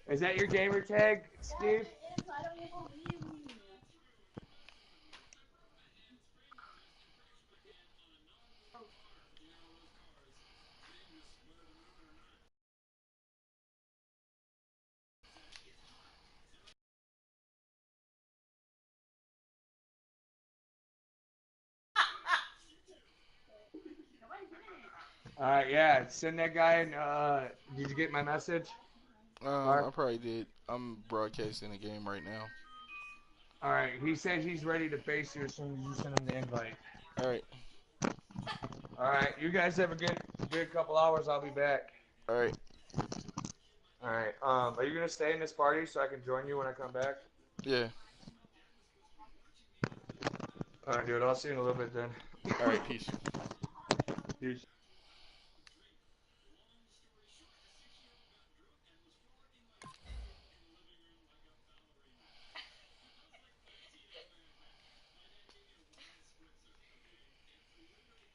Is that your gamer tag, Steve? All right, yeah. Send that guy. Did you get my message, I Mark? probably did. I'm broadcasting a game right now. All right. He said he's ready to face you as soon as you send him the invite. All right. All right. You guys have a good couple hours. I'll be back. All right. All right. Are you gonna stay in this party so I can join you when I come back? Yeah. All right, dude. I'll see you in a little bit then. All right. Peace. Peace.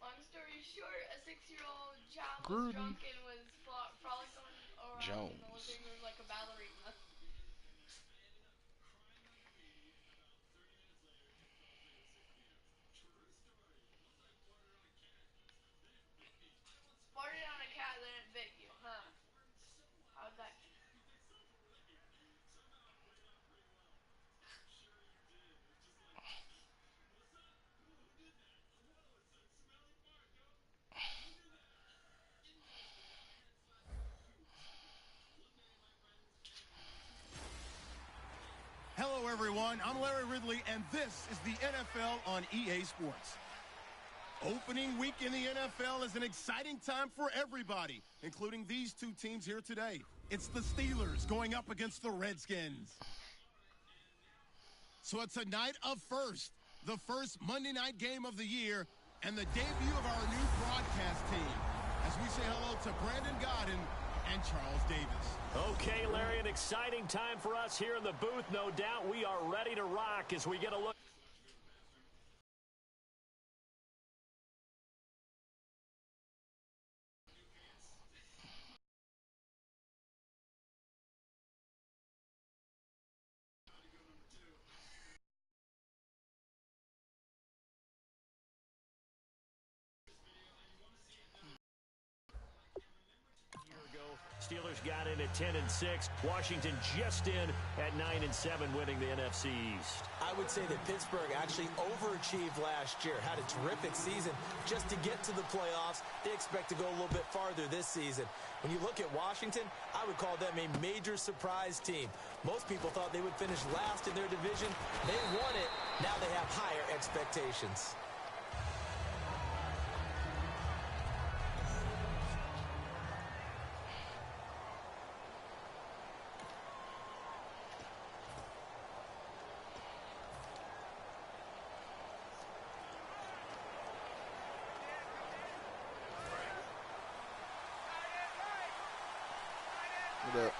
Long story short, a 6-year-old child was Gruden drunk and was frolicking around in the Jones. living room like a ballerina. Farted on a cat, then it bit you, huh? How'd that? Hello, everyone. I'm Larry Ridley, and this is the NFL on EA Sports. Opening week in the NFL is an exciting time for everybody, including these two teams here today. It's the Steelers going up against the Redskins. So it's a night of first, the first Monday night game of the year, and the debut of our new broadcast team. As we say hello to Brandon Godden and Charles Davis. Okay, Larry, an exciting time for us here in the booth. No doubt we are ready to rock as we get a look. Steelers got in at 10-6. Washington just in at 9-7, winning the NFC East. I would say that Pittsburgh actually overachieved last year, had a terrific season just to get to the playoffs. They expect to go a little bit farther this season. When you look at Washington, I would call them a major surprise team. Most people thought they would finish last in their division. They won it. Now they have higher expectations. What up?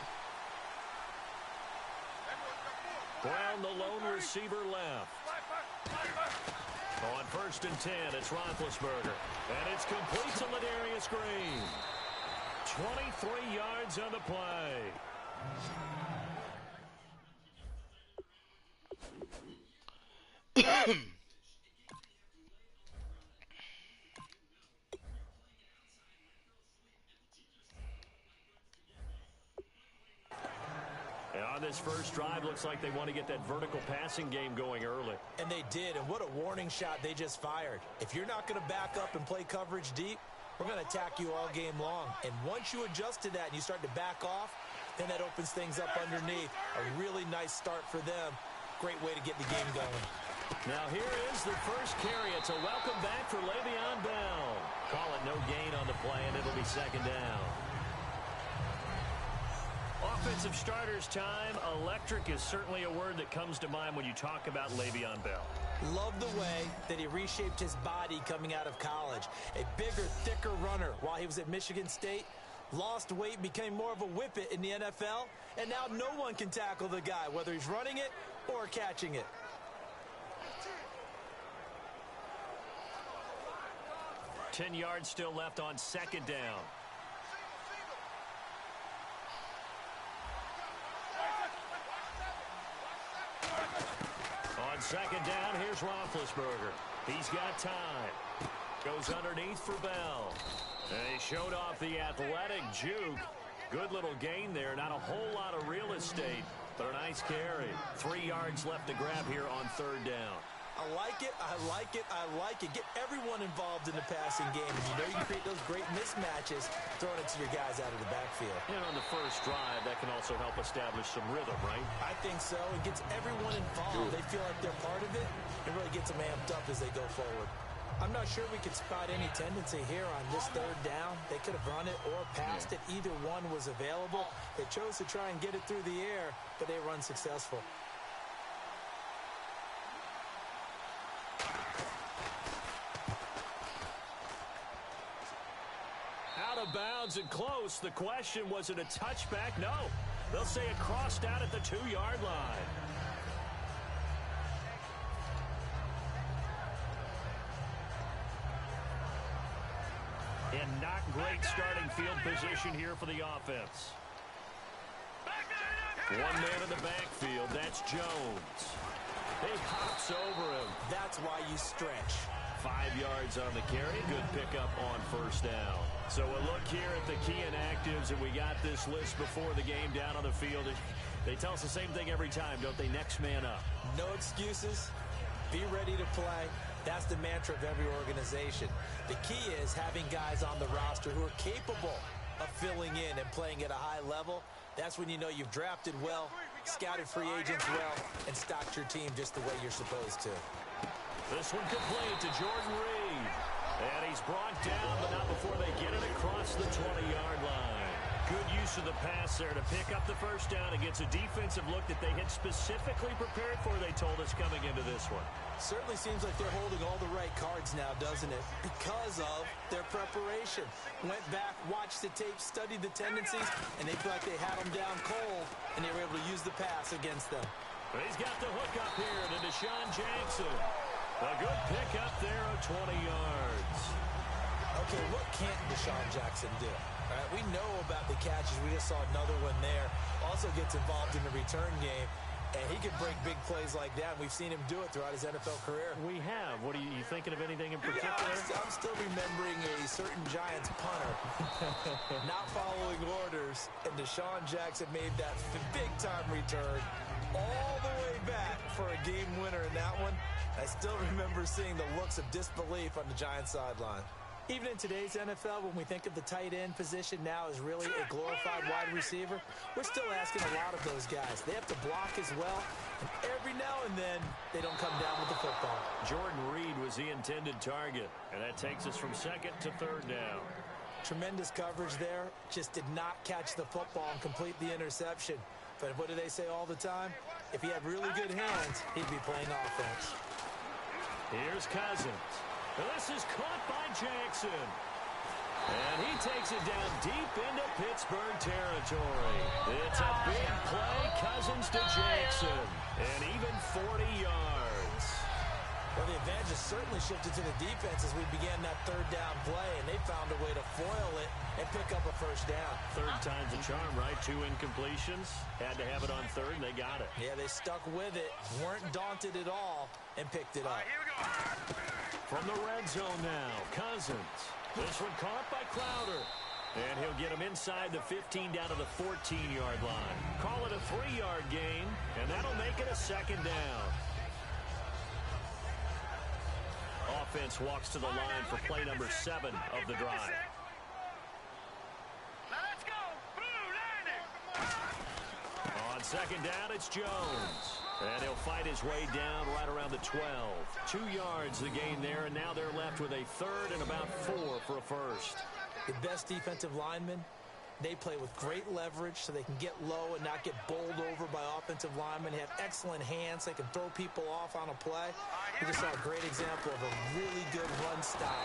Brown, the lone receiver, left. On 1st and 10, it's Roethlisberger. And it's complete to Ladarius Green. 23 yards on the play. On this first drive, looks like they want to get that vertical passing game going early. And they did, and what a warning shot they just fired. If you're not going to back up and play coverage deep, we're going to attack you all game long. And once you adjust to that and you start to back off, then that opens things up underneath. A really nice start for them. Great way to get the game going. Now here is the first carry. It's a welcome back for Le'Veon Bell. Call it no gain on the play, and it'll be 2nd down. Offensive starters time. Electric is certainly a word that comes to mind when you talk about Le'Veon Bell. Love the way that he reshaped his body coming out of college. A bigger, thicker runner while he was at Michigan State. Lost weight, became more of a whippet in the NFL. And now no one can tackle the guy, whether he's running it or catching it. Ten yards still left on 2nd down. second down, here's Roethlisberger. He's got time. Goes underneath for Bell. And he showed off the athletic juke. Good little gain there. Not a whole lot of real estate, but a nice carry. 3 yards left to grab here on third down. I like it, I like it, I like it. Get everyone involved in the passing game. And you know you can create those great mismatches throwing it to your guys out of the backfield. And on the first drive, that can also help establish some rhythm, right? I think so. It gets everyone involved. They feel like they're part of it. It really gets them amped up as they go forward. I'm not sure we could spot any tendency here on this third down. They could have run it or passed it. Either one was available. They chose to try and get it through the air, but they were unsuccessful. Out of bounds and close. The question, was it a touchback? No. They'll say it crossed out at the 2-yard line. And not great starting field position here for the offense. One man in the backfield. That's Jones. He hops over him. That's why you stretch. 5 yards on the carry. Good pickup on first down. So a look here at the key inactives, and we got this list before the game down on the field. They tell us the same thing every time, don't they? Next man up. No excuses. Be ready to play. That's the mantra of every organization. The key is having guys on the roster who are capable of filling in and playing at a high level. That's when you know you've drafted well, scouted free agents well, and stocked your team just the way you're supposed to. This one complete to Jordan Reed. And he's brought down, but not before they get it across the 20-yard line. Good use of the pass there to pick up the first down. It gets a defensive look that they had specifically prepared for, they told us, coming into this one. Certainly seems like they're holding all the right cards now, doesn't it? Because of their preparation. Went back, watched the tape, studied the tendencies, and they feel like they had them down cold, and they were able to use the pass against them. But he's got the hook up here to Deshaun Jackson. A good pick up there of 20 yards. Okay, what can't Deshaun Jackson do? All right, we know about the catches. We just saw another one there. Also gets involved in the return game, and he can break big plays like that. We've seen him do it throughout his NFL career. We have. What are you thinking of anything in particular? Yeah, I'm still remembering a certain Giants punter not following orders, and Deshaun Jackson made that big-time return all the way back for a game winner in that one. I still remember seeing the looks of disbelief on the Giants sideline. Even in today's NFL, when we think of the tight end position now as really a glorified wide receiver, we're still asking a lot of those guys. They have to block as well, and every now and then, they don't come down with the football. Jordan Reed was the intended target, and that takes us from second to third down. Tremendous coverage there. Just did not catch the football and complete the interception. But what do they say all the time? If he had really good hands, he'd be playing offense. Here's Cousins. This is caught by Jackson. And he takes it down deep into Pittsburgh territory. It's a big play. Cousins to Jackson. And even 40 yards. Well, the advantage has certainly shifted to the defense as we began that third down play, and they found a way to foil it and pick up a first down. Third time's a charm, right? 2 incompletions. Had to have it on third, and they got it. Yeah, they stuck with it, weren't daunted at all, and picked it up. From the red zone now, Cousins. This one caught by Crowder. And he'll get him inside the 15 down to the 14-yard line. Call it a 3-yard gain, and that'll make it a second down. Offense walks to the line for play number 7 of the drive. Let's go. On second down, it's Jones. And he'll fight his way down right around the 12. 2 yards the gain there, and now they're left with a third and about 4 for a first. The best defensive linemen, they play with great leverage so they can get low and not get bowled over by offensive linemen. They have excellent hands. They can throw people off on a play. We just saw a great example of a really good run stop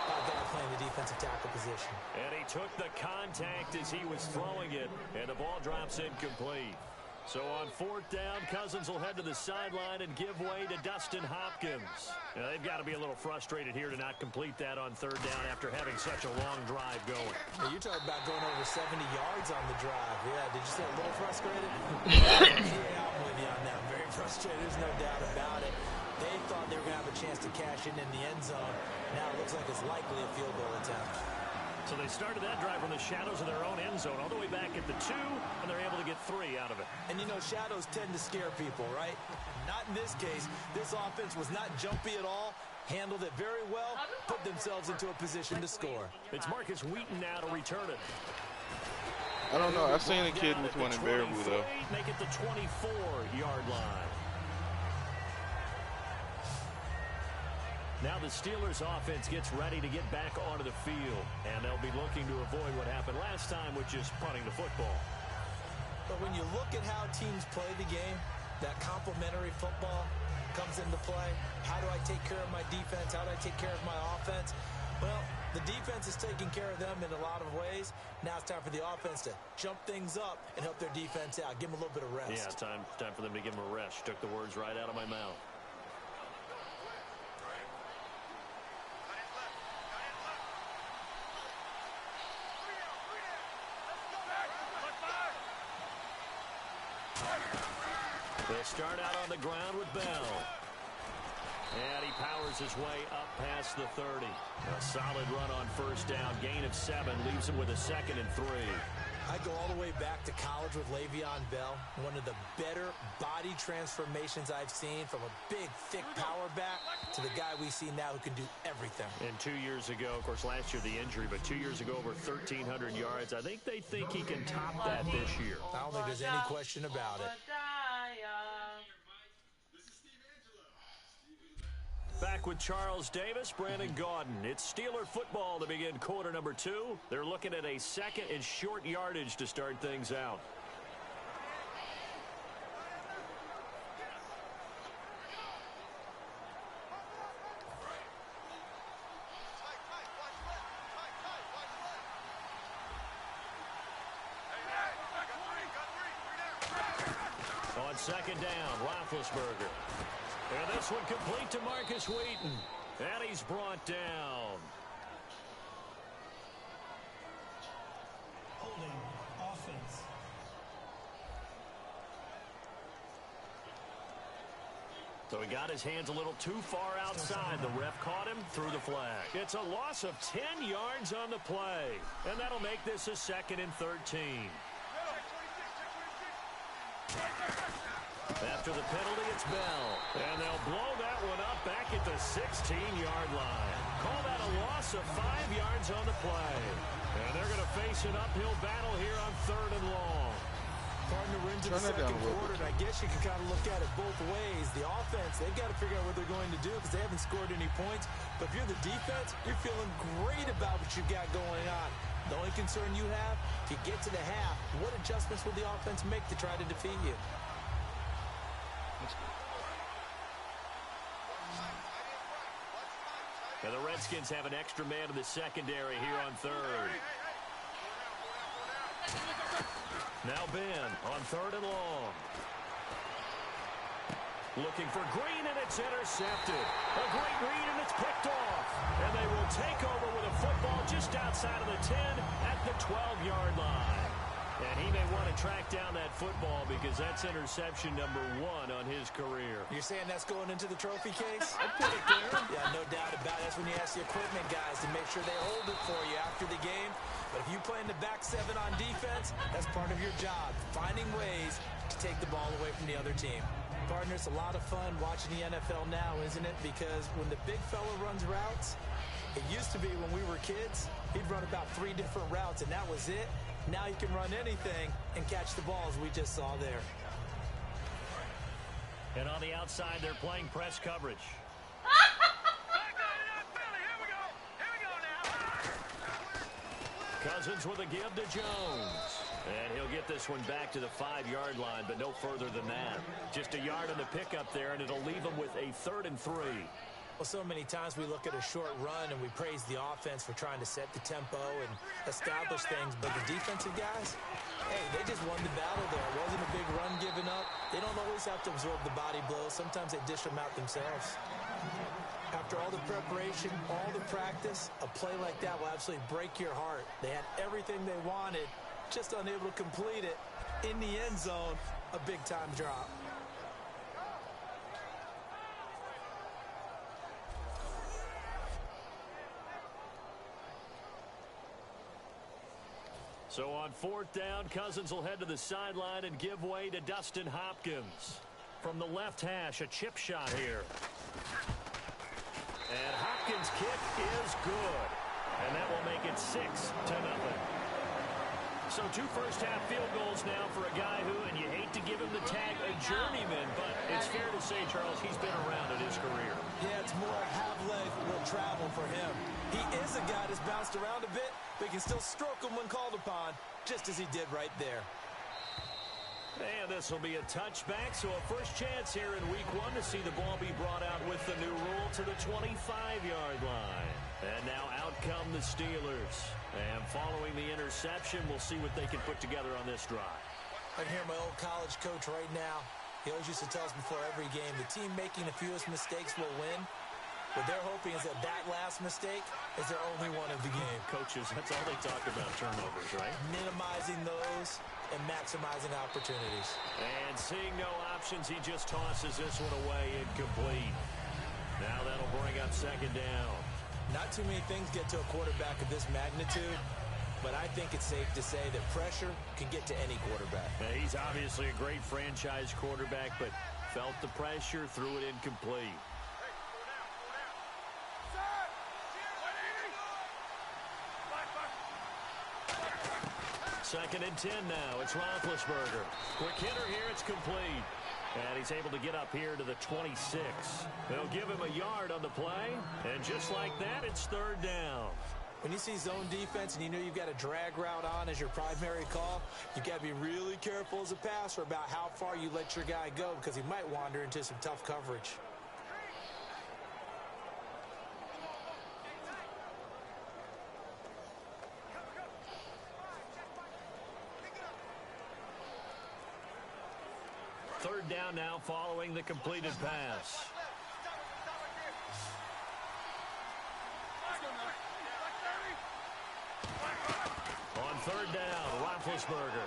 by a guy playing the defensive tackle position. And he took the contact as he was throwing it, and the ball drops incomplete. So on 4th down, Cousins will head to the sideline and give way to Dustin Hopkins. Now, they've got to be a little frustrated here to not complete that on 3rd down after having such a long drive going. Hey, you're talking about going over 70 yards on the drive. Yeah, did you say a little frustrated? Yeah, I'm with you on that. Very frustrated. There's no doubt about it. They thought they were going to have a chance to cash in the end zone. Now it looks like it's likely a field goal attempt. So they started that drive from the shadows of their own end zone all the way back at the 2, and they're able to get 3 out of it. And, you know, shadows tend to scare people, right? Not in this case. This offense was not jumpy at all, handled it very well, put themselves into a position to score. It's Marcus Wheaton now to return it. I don't know. I've seen a kid with one in Baraboo, though. Make it the 24-yard line. Now the Steelers offense gets ready to get back onto the field, and they'll be looking to avoid what happened last time, which is punting the football. But when you look at how teams play the game, that complementary football comes into play. How do I take care of my defense? How do I take care of my offense? Well, the defense is taking care of them in a lot of ways. Now it's time for the offense to jump things up and help their defense out. Give them a little bit of rest. Yeah, time for them to give them a rest. Took the words right out of my mouth. They'll start out on the ground with Bell. And he powers his way up past the 30. A solid run on 1st down. Gain of 7 leaves him with a 2nd and 3. I go all the way back to college with Le'Veon Bell. One of the better body transformations I've seen, from a big, thick power back to the guy we see now who can do everything. And 2 years ago, of course, last year the injury, but 2 years ago over 1,300 yards. I think they think he can top that this year. I don't think there's any question about it. Back with Charles Davis, Brandon Gaudin. It's Steeler football to begin quarter number 2. They're looking at a 2nd and short yardage to start things out. On 2nd down, Roethlisberger. And this one complete to Marcus Wheaton. And he's brought down. Holding offense. So he got his hands a little too far outside. The ref caught him, threw the flag. It's a loss of 10 yards on the play. And that'll make this a 2nd and 13. After the penalty, it's Bell. And they'll blow that one up back at the 16-yard line. Call that a loss of 5 yards on the play. And they're going to face an uphill battle here on 3rd and long. Partner, we're into the 2nd quarter, and I guess you can kind of look at it both ways. The offense, they've got to figure out what they're going to do because they haven't scored any points. But if you're the defense, you're feeling great about what you've got going on. The only concern you have, if you get to the half, what adjustments will the offense make to try to defeat you? Now the Redskins have an extra man in the secondary here on 3rd. Now Ben on 3rd and long. Looking for Green, and it's intercepted. A great read, and it's picked off. And they will take over with a football just outside of the 10 at the 12-yard line. And he may want to track down that football because that's interception number 1 on his career. You're saying that's going into the trophy case? I'd put it there. Yeah, no doubt about it. That's when you ask the equipment guys to make sure they hold it for you after the game. But if you play in the back 7 on defense, that's part of your job, finding ways to take the ball away from the other team. Partner, it's a lot of fun watching the NFL now, isn't it? Because when the big fella runs routes, it used to be when we were kids, he'd run about 3 different routes, and that was it. Now you can run anything and catch the ball, as we just saw there. And on the outside, they're playing press coverage. Cousins with a give to Jones. And he'll get this one back to the 5-yard line, but no further than that. Just a yard on the pickup there, and it'll leave him with a 3rd and 3. Well, so many times we look at a short run and we praise the offense for trying to set the tempo and establish things, but the defensive guys, hey, they just won the battle there. It wasn't a big run given up. They don't always have to absorb the body blows. Sometimes they dish them out themselves. After all the preparation, all the practice, a play like that will absolutely break your heart. They had everything they wanted, just unable to complete it. In the end zone, a big-time drop. So on 4th down, Cousins will head to the sideline and give way to Dustin Hopkins. From the left hash, a chip shot here. And Hopkins' kick is good. And that will make it 6-0. So 2 first-half field goals now for a guy who, and you hate to give him the tag a journeyman, but it's fair to say, Charles, he's been around in his career. Yeah, it's more have leg will travel for him. He is a guy that's bounced around a bit, but he can still stroke him when called upon, just as he did right there. And this will be a touchback, so a first chance here in week 1 to see the ball be brought out with the new rule to the 25-yard line. And now out come the Steelers. And following the interception, we'll see what they can put together on this drive. I can hear my old college coach right now. He always used to tell us before every game, the team making the fewest mistakes will win. What they're hoping is that last mistake is their only one of the game. Coaches, that's all they talk about, turnovers, right? Minimizing those and maximizing opportunities. And seeing no options, he just tosses this one away incomplete. Now that'll bring up 2nd down. Not too many things get to a quarterback of this magnitude, but I think it's safe to say that pressure can get to any quarterback. Now, he's obviously a great franchise quarterback, but felt the pressure, threw it incomplete. Second and 10 now. It's Roethlisberger. Quick hitter here. It's complete. And he's able to get up here to the 26. They'll give him a yard on the play. And just like that, it's 3rd down. When you see zone defense and you know you've got a drag route on as your primary call, you got to be really careful as a passer about how far you let your guy go because he might wander into some tough coverage. Third down now following the completed pass. On 3rd down, Roethlisberger.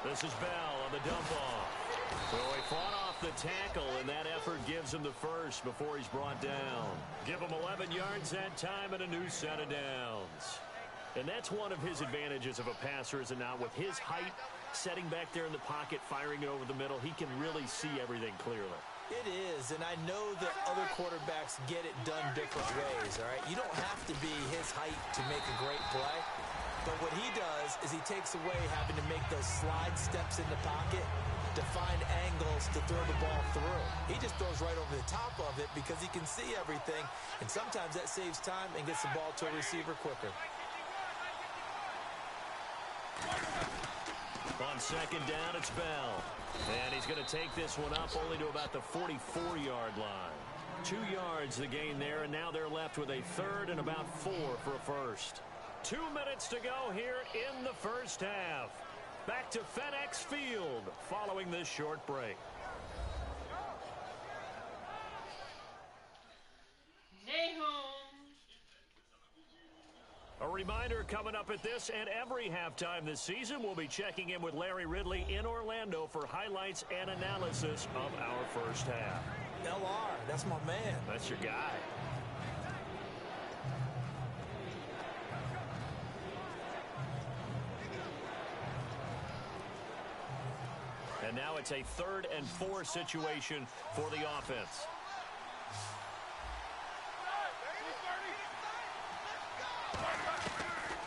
This is Bell on the dump off. So he fought off the tackle, and that effort gives him the first before he's brought down. Give him 11 yards that time and a new set of downs. And that's one of his advantages of a passer, is it not? With his height, setting back there in the pocket, firing it over the middle, he can really see everything clearly. It is, and I know that other quarterbacks get it done different ways, all right? You don't have to be his height to make a great play, but what he does is he takes away having to make those slide steps in the pocket to find angles to throw the ball through. He just throws right over the top of it because he can see everything, and sometimes that saves time and gets the ball to a receiver quicker. On 2nd down, it's Bell. And he's going to take this one up only to about the 44-yard line. 2 yards the gain there, and now they're left with a 3rd and about 4 for a first. 2 minutes to go here in the first half. Back to FedEx Field following this short break. A reminder coming up at this and every halftime this season, we'll be checking in with Larry Ridley in Orlando for highlights and analysis of our first half. LR, that's my man. That's your guy. And now it's a 3rd and 4 situation for the offense.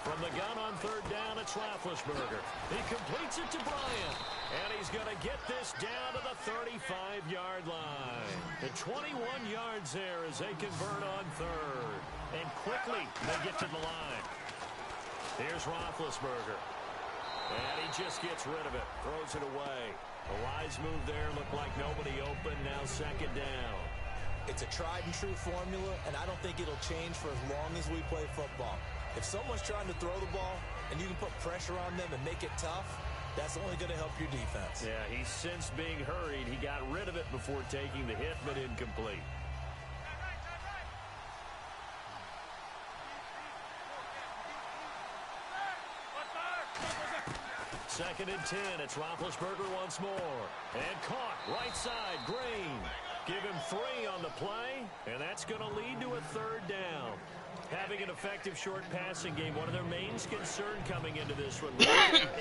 From the gun on 3rd down, it's Roethlisberger. He completes it to Bryant. And he's going to get this down to the 35-yard line. And 21 yards there as they convert on 3rd. And quickly they get to the line. Here's Roethlisberger. And he just gets rid of it. Throws it away. A wise move there. Looked like nobody open. Now 2nd down. It's a tried and true formula, and I don't think it'll change for as long as we play football. If someone's trying to throw the ball and you can put pressure on them and make it tough, that's only going to help your defense. Yeah, he's since being hurried. He got rid of it before taking the hit, but incomplete. Second and 10. It's Roethlisberger once more. And caught right side. Green. Give him 3 on the play, and that's going to lead to a third down. Having an effective short passing game, one of their main concern coming into this one,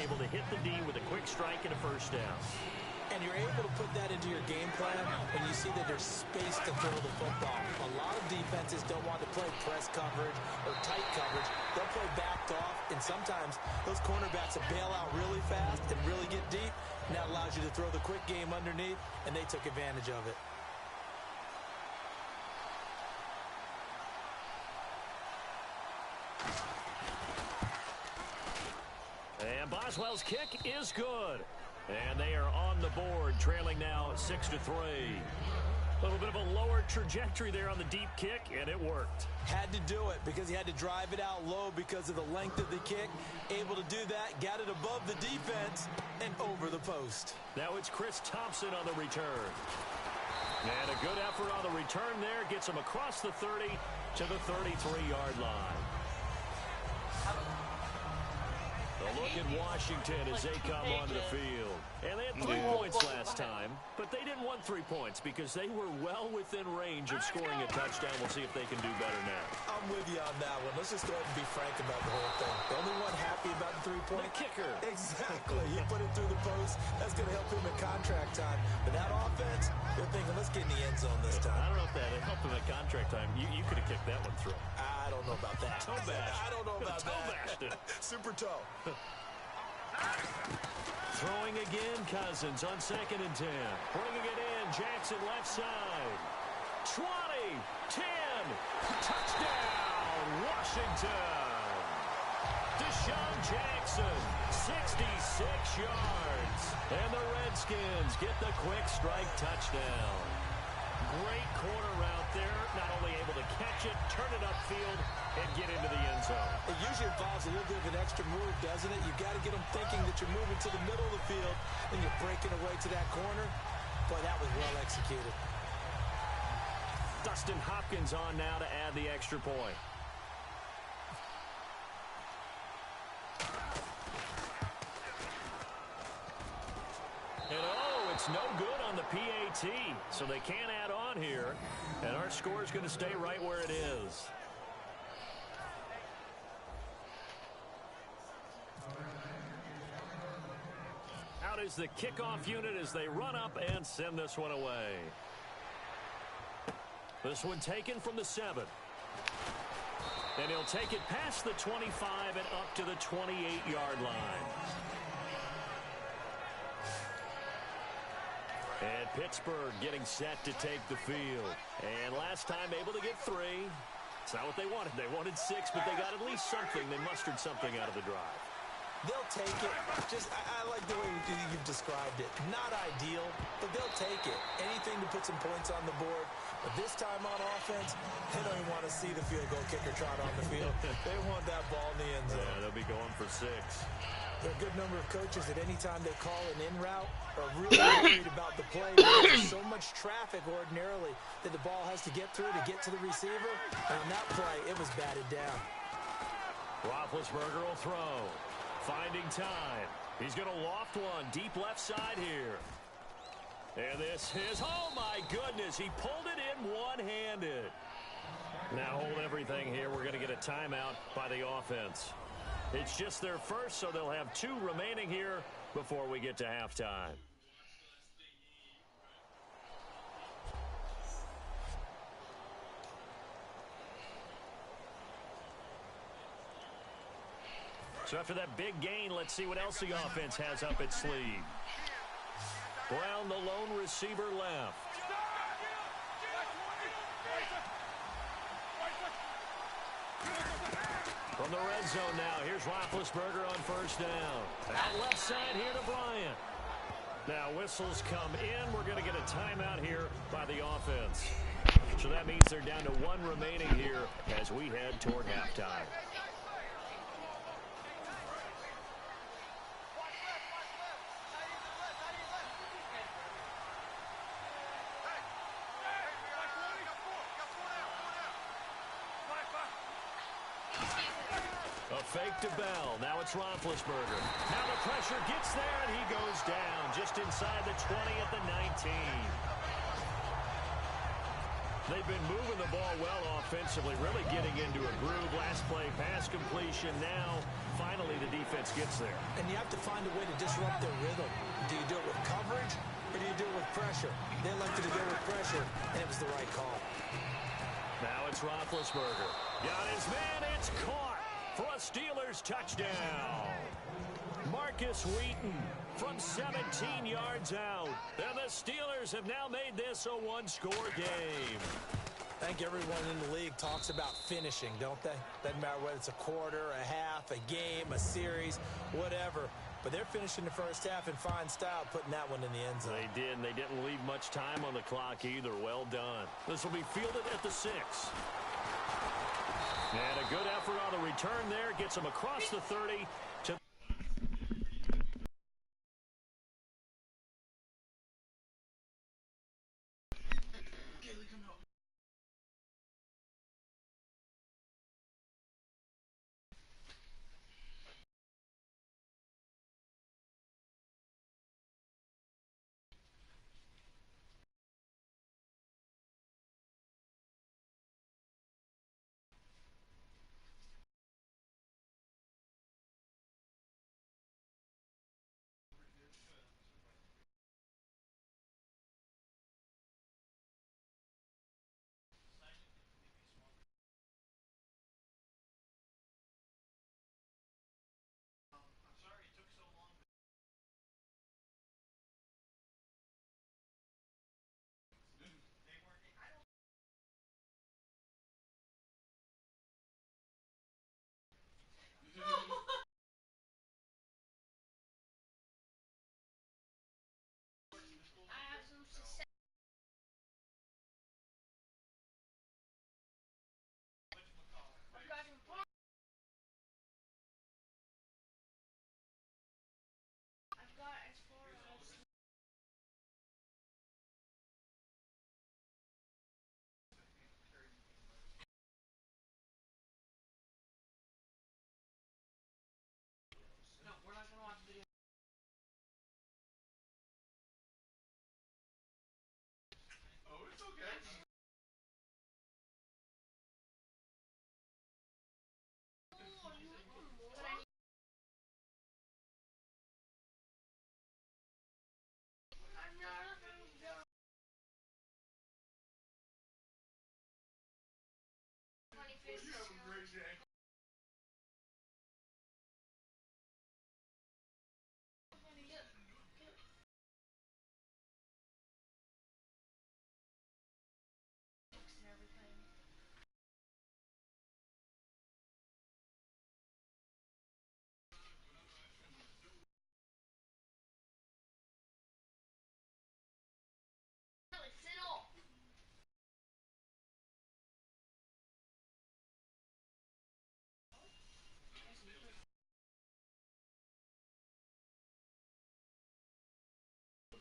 able to hit the D with a quick strike and a first down. And you're able to put that into your game plan when you see that there's space to throw the football. A lot of defenses don't want to play press coverage or tight coverage. They'll play backed off, and sometimes those cornerbacks will bail out really fast and really get deep, and that allows you to throw the quick game underneath, and they took advantage of it. And Boswell's kick is good. And they are on the board, trailing now 6-3. A little bit of a lower trajectory there on the deep kick, and it worked. Had to do it because he had to drive it out low because of the length of the kick. Able to do that, got it above the defense, and over the post. Now it's Chris Thompson on the return. And a good effort on the return there. Gets him across the 30 to the 33-yard line. A look at Washington as they come onto the field. And they had 3 points last time, but they didn't want 3 points because they were well within range of scoring a touchdown. We'll see if they can do better now. I'm with you on that one. Let's just go ahead and be frank about the whole thing. The only one happy about the 3-point kicker. Exactly. He put it through the post. That's going to help him in contract time. But that offense, they're thinking, let's get in the end zone this time. I don't know if that helped him at contract time. You could have kicked that one through. I don't know about that. Toe bash. I don't know about toe that. bashed it. Super toe. Throwing again, Cousins on 2nd and 10. Bringing it in, Jackson left side. 20, 10, touchdown, Washington. Deshaun Jackson, 66 yards. And the Redskins get the quick strike touchdown. Great corner route there. Not only able to catch it, turn it upfield, and get into the end zone. It usually involves a little bit of an extra move, doesn't it? You've got to get them thinking that you're moving to the middle of the field, and you're breaking away to that corner. Boy, that was well executed. Dustin Hopkins on now to add the extra point. And oh, it's no good on the PAT, so they can't add on here. And our score is going to stay right where it is. Out is the kickoff unit as they run up and send this one away. This one taken from the 7. And he'll take it past the 25 and up to the 28-yard line. And Pittsburgh getting set to take the field. And last time able to get 3. It's not what they wanted. They wanted 6, but they got at least something. They mustered something out of the drive. They'll take it. I like the way you've described it. Not ideal, but they'll take it. Anything to put some points on the board. But this time on offense, they don't even want to see the field goal kicker trot on the field. They want that ball in the end zone. Yeah, they'll be going for 6. There are a good number of coaches that any time they call an in route are really worried about the play because there's so much traffic ordinarily that the ball has to get through to get to the receiver. And on that play, it was batted down. Roethlisberger will throw. Finding time. He's going to loft one deep left side here. And this is, oh my goodness, he pulled it in one-handed. Now hold everything here. We're going to get a timeout by the offense. It's just their first, so they'll have 2 remaining here before we get to halftime. So after that big gain, let's see what else the offense has up its sleeve. Brown, the lone receiver, left. From the red zone now, here's Roethlisberger on first down. Out left side here to Bryant. Now whistles come in. We're going to get a timeout here by the offense. So that means they're down to one remaining here as we head toward halftime. A fake to Bell. Now it's Roethlisberger. Now the pressure gets there, and he goes down just inside the 20 at the 19. They've been moving the ball well offensively, really getting into a groove. Last play, pass completion. Now, finally, the defense gets there. And you have to find a way to disrupt their rhythm. Do you do it with coverage, or do you do it with pressure? They elected to go with pressure, and it was the right call. Now it's Roethlisberger. Got his man. It's caught for a Steelers touchdown. Marcus Wheaton from 17 yards out. And the Steelers have now made this a one-score game. I think everyone in the league talks about finishing, don't they? Doesn't matter whether it's a quarter, a half, a game, a series, whatever. But they're finishing the first half in fine style, putting that one in the end zone. They did, and they didn't leave much time on the clock either. Well done. This will be fielded at the 6. And a good effort on the return there. Gets him across the 30 to...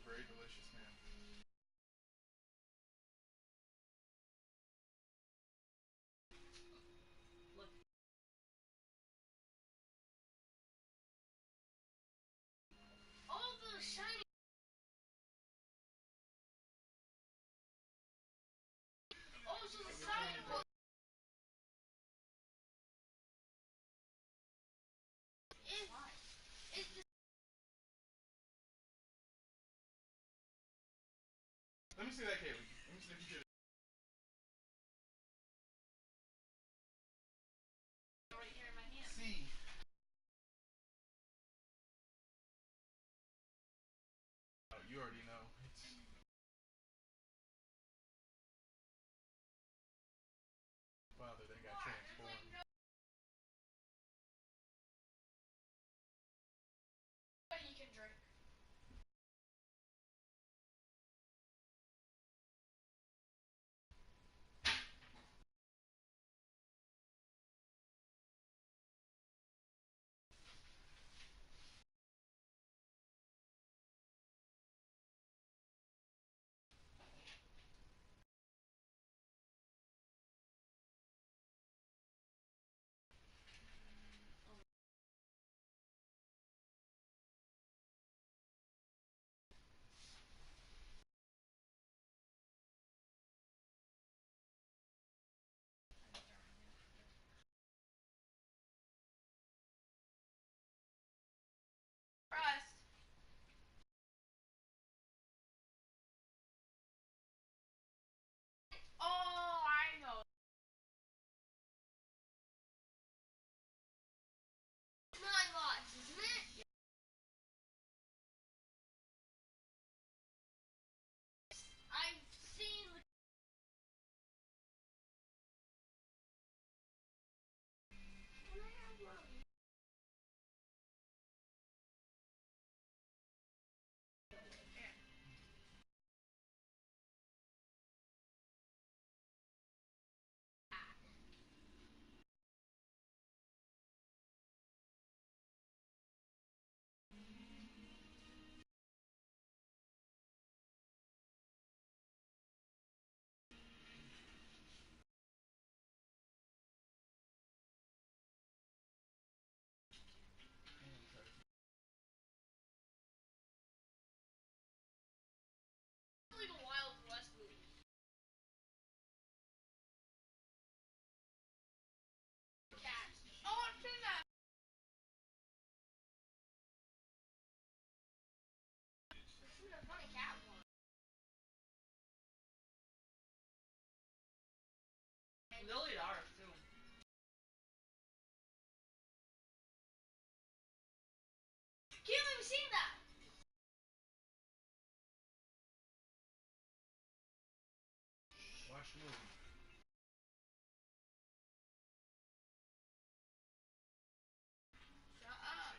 Very delicious, man. All the shiny. Oh, so the side was. It's the. Let me see that, Kaylee. Let me see if you did it. Right here in my hand. See. Oh, you already know. Father, they got transformed. You can drink. Lily ours too. Can't even see that. Watch the movie. Shut up.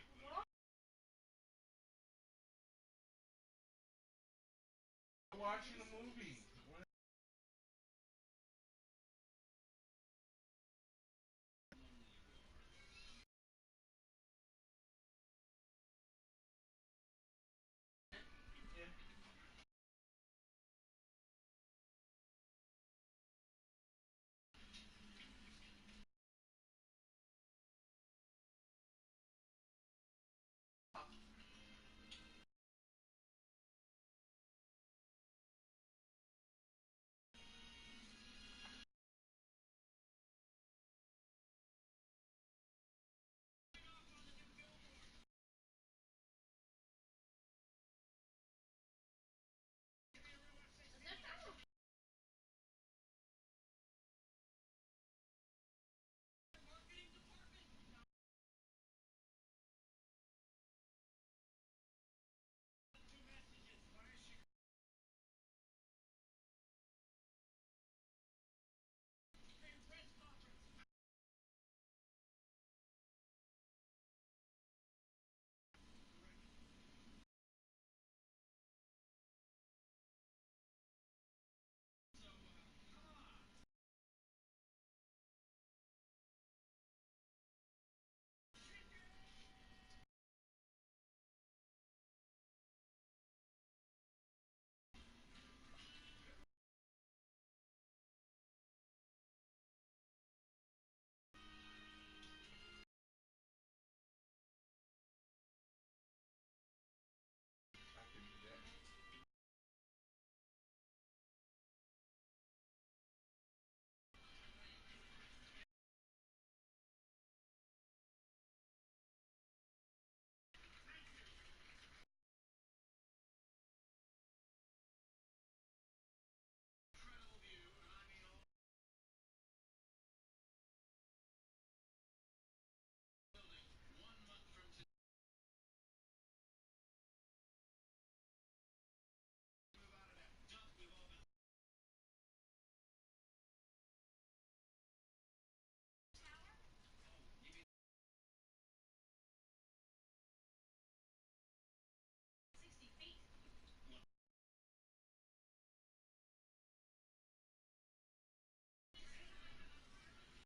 Watching the movie.